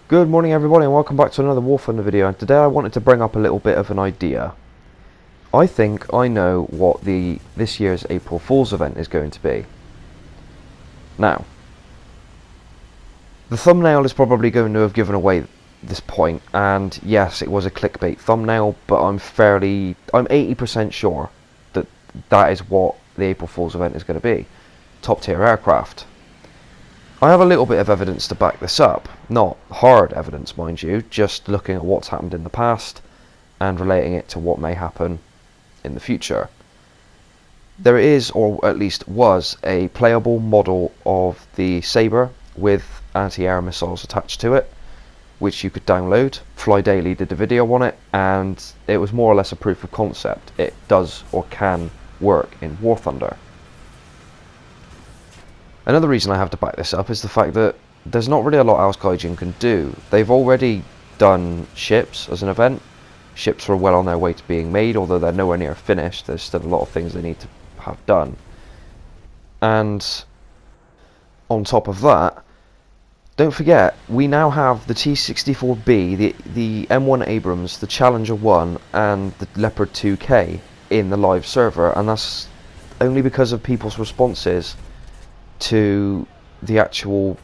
Good morning everybody and welcome back to another War Thunder video, and today I wanted to bring up a little bit of an idea. I think I know what this year's April Fool's event is going to be. Now, the thumbnail is probably going to have given away this point, and yes, it was a clickbait thumbnail, but I'm 80% sure that that is what the April Fool's event is going to be. Top tier aircraft. I have a little bit of evidence to back this up. Not hard evidence, mind you, just looking at what's happened in the past and relating it to what may happen in the future. There is, or at least was, a playable model of the Sabre with anti-air missiles attached to it, which you could download. Fly Daily did a video on it, and it was more or less a proof of concept. It does or can work in War Thunder. Another reason I have to back this up is the fact that there's not really a lot else Gaijin can do. They've already done ships as an event. Ships are well on their way to being made, although they're nowhere near finished. There's still a lot of things they need to have done. And on top of that, don't forget, we now have the T-64B, the M1 Abrams, the Challenger 1 and the Leopard 2K in the live server, and that's only because of people's responses to the actual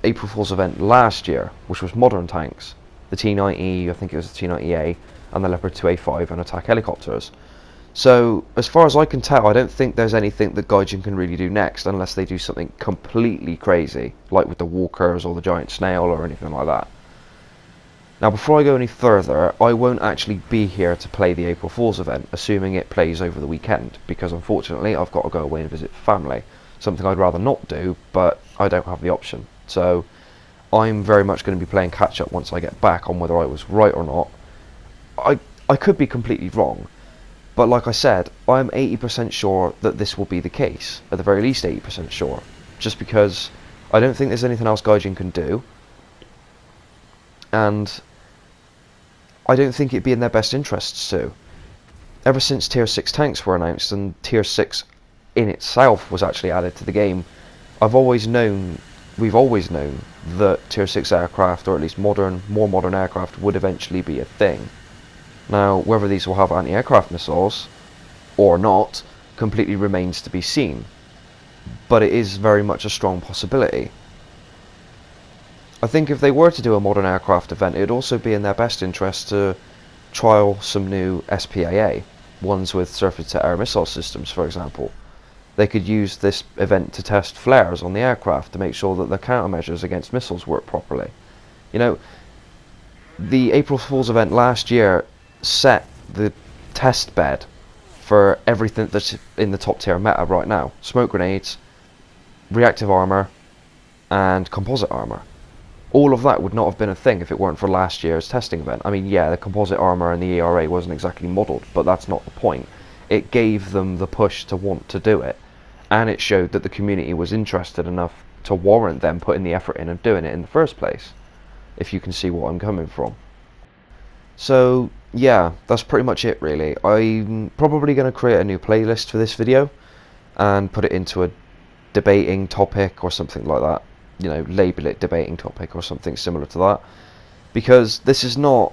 April Fool's event last year, which was modern tanks, the T-90, I think it was the T-90A, and the Leopard 2A5 and attack helicopters. So, as far as I can tell, I don't think there's anything that Gaijin can really do next, unless they do something completely crazy, like with the Walkers or the Giant Snail or anything like that. Now, before I go any further, I won't actually be here to play the April Fool's event, assuming it plays over the weekend, because unfortunately I've got to go away and visit family. Something I'd rather not do, but I don't have the option. So I'm very much going to be playing catch up once I get back on whether I was right or not. I could be completely wrong, but like I said, I'm 80% sure that this will be the case. At the very least 80% sure. Just because I don't think there's anything else Gaijin can do, and I don't think it'd be in their best interests to. Ever since Tier 6 tanks were announced and Tier 6 in itself was actually added to the game, we've always known that Tier 6 aircraft, or at least more modern aircraft, would eventually be a thing. Now, whether these will have anti-aircraft missiles or not completely remains to be seen, but it is very much a strong possibility. I think if they were to do a modern aircraft event, it would also be in their best interest to trial some new SPAA, ones with surface-to-air missile systems, for example. They could use this event to test flares on the aircraft to make sure that the countermeasures against missiles work properly. You know, the April Fool's event last year set the test bed for everything that's in the top tier meta right now. Smoke grenades, reactive armor, and composite armor. All of that would not have been a thing if it weren't for last year's testing event. I mean, yeah, the composite armor and the ERA wasn't exactly modelled, but that's not the point. It gave them the push to want to do it, and it showed that the community was interested enough to warrant them putting the effort in and doing it in the first place, if you can see what I'm coming from. So yeah, that's pretty much it really. I'm probably going to create a new playlist for this video and put it into a debating topic or something like that. You know, label it debating topic or something similar to that, because this is not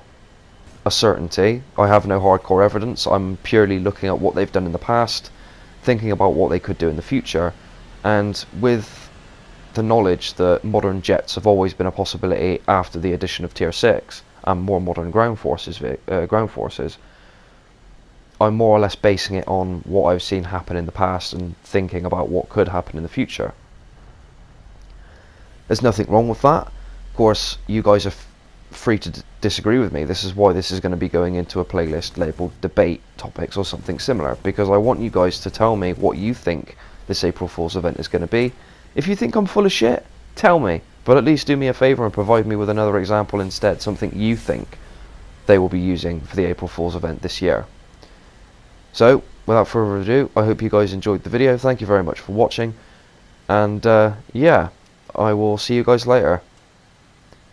a certainty. I have no hardcore evidence. I'm purely looking at what they've done in the past, thinking about what they could do in the future, and with the knowledge that modern jets have always been a possibility after the addition of Tier 6 and more modern ground forces, I'm more or less basing it on what I've seen happen in the past and thinking about what could happen in the future. There's nothing wrong with that. Of course, you guys are free to disagree with me. This is why this is going to be going into a playlist labelled debate topics or something similar, because I want you guys to tell me what you think this April Fool's event is going to be. If you think I'm full of shit, tell me, but at least do me a favour and provide me with another example instead, something you think they will be using for the April Fool's event this year. So, without further ado, I hope you guys enjoyed the video. Thank you very much for watching, and yeah, I will see you guys later.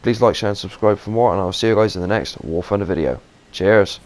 Please like, share and subscribe for more, and I will see you guys in the next War Thunder video. Cheers!